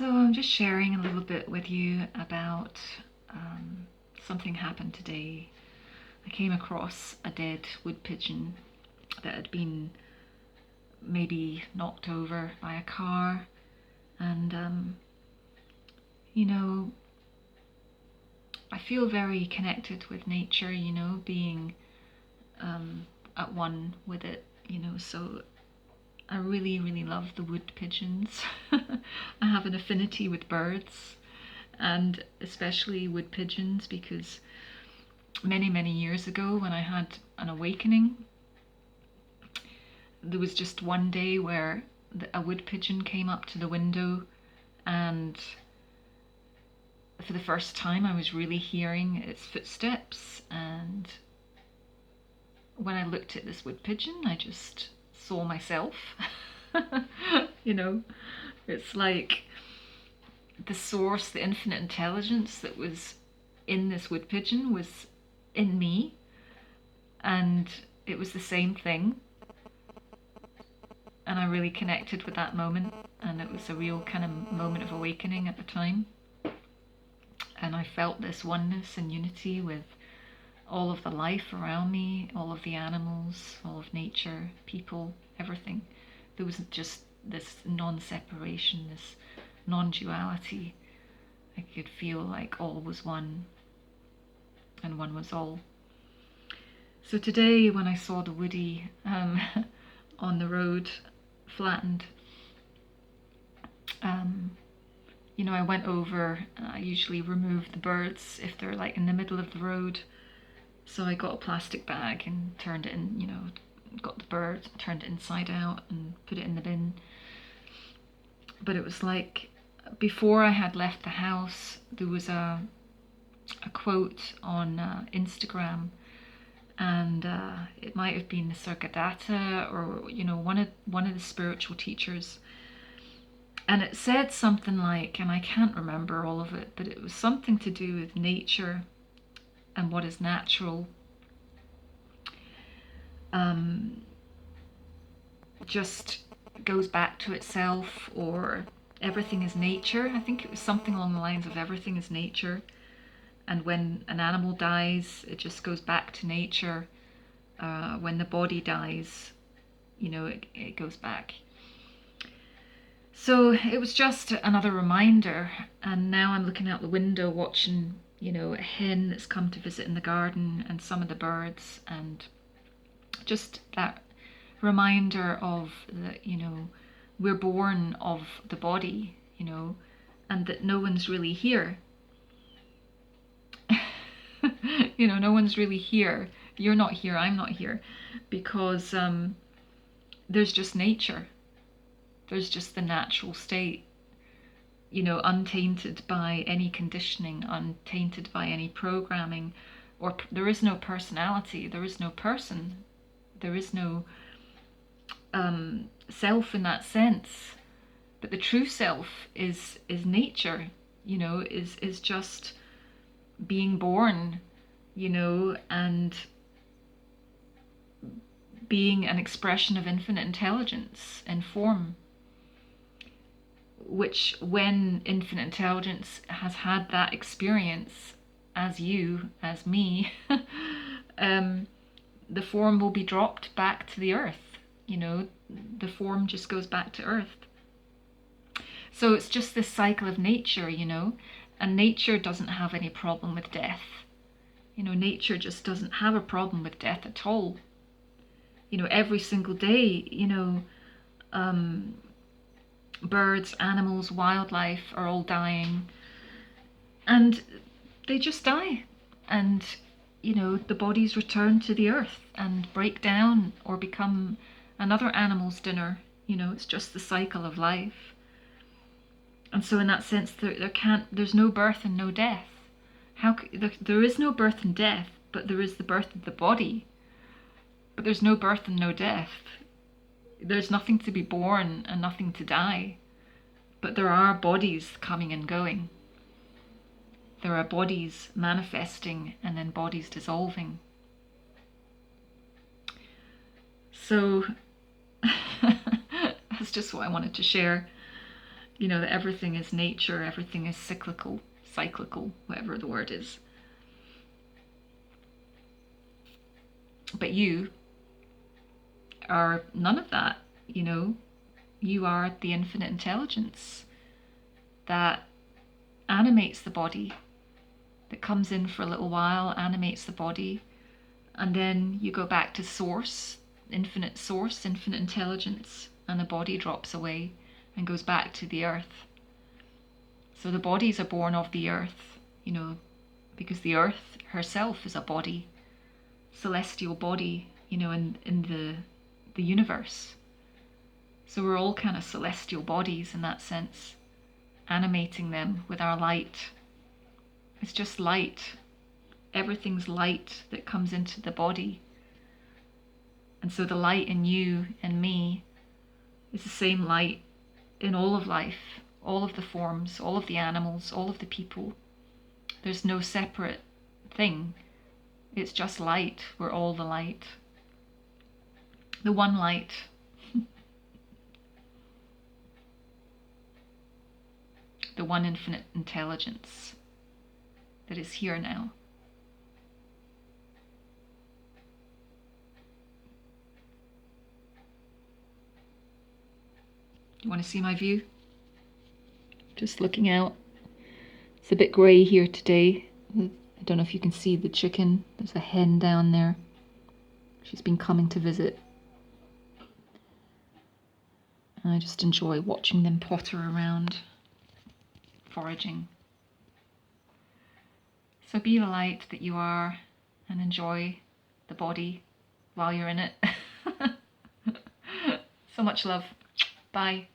So I'm just sharing a little bit with you about something happened today. I came across a dead wood pigeon that had been maybe knocked over by a car, and you know, I feel very connected with nature, being at one with it, so I really, really love the wood pigeons. I have an affinity with birds, and especially wood pigeons, because many, many years ago when I had an awakening, there was just one day where a wood pigeon came up to the window, and for the first time I was really hearing its footsteps, and when I looked at this wood pigeon I just saw myself. It's like the source, the infinite intelligence that was in this wood pigeon was in me, and it was the same thing, and I really connected with that moment, and it was a real kind of moment of awakening at the time, and I felt this oneness and unity with all of the life around me, all of the animals, all of nature, people, everything. There was just this non-separation, this non-duality. I could feel like all was one and one was all. So today when I saw the woody on the road, flattened, I went over, I usually remove the birds if they're like in the middle of the road. So I got a plastic bag and turned it in, got the bird, turned it inside out and put it in the bin. But it was like, before I had left the house, there was a quote on Instagram, and it might have been the Sargadatta or one of the spiritual teachers, and it said something like, and I can't remember all of it, but it was something to do with nature and what is natural. Just goes back to itself, or everything is nature. I think it was something along the lines of everything is nature, and when an animal dies it just goes back to nature. When the body dies, it goes back. So it was just another reminder, and now I'm looking out the window watching a hen that's come to visit in the garden and some of the birds, and just that reminder of that we're born of the body, and that no one's really here. No one's really here. You're not here, I'm not here, because there's just nature. There's just the natural state, untainted by any conditioning, untainted by any programming, or there is no personality, there is no person, there is no self in that sense. But the true self is nature, is just being born, and being an expression of infinite intelligence in form, which when infinite intelligence has had that experience as you, as me, the form will be dropped back to the earth. The form just goes back to earth. So it's just this cycle of nature, and nature doesn't have any problem with death. Nature just doesn't have a problem with death at all. Every single day, birds, animals, wildlife are all dying, and they just die, and the bodies return to the earth and break down or become another animal's dinner. It's just the cycle of life. And so in that sense, there's no birth and no death. There is no birth and death, but there is the birth of the body. But there's no birth and no death. There's nothing to be born and nothing to die. But there are bodies coming and going. There are bodies manifesting and then bodies dissolving. So that's just what I wanted to share. You know, that everything is nature, everything is cyclical, whatever the word is. But you are none of that, you know. You are the infinite intelligence that animates the body, that comes in for a little while, animates the body, and then you go back to source, infinite intelligence, and the body drops away and goes back to the earth. So the bodies are born of the earth, you know, because the earth herself is a body, celestial body, you know, in the universe. So we're all kind of celestial bodies in that sense, animating them with our light. It's just light. Everything's light that comes into the body. And so the light in you and me is the same light in all of life, all of the forms, all of the animals, all of the people. There's no separate thing. It's just light. We're all the light. The one light. The one infinite intelligence that is here now. You want to see my view? Just looking out. It's a bit grey here today. I don't know if you can see the chicken. There's a hen down there. She's been coming to visit. And I just enjoy watching them potter around, foraging. So be the light that you are and enjoy the body while you're in it. So much love. Bye.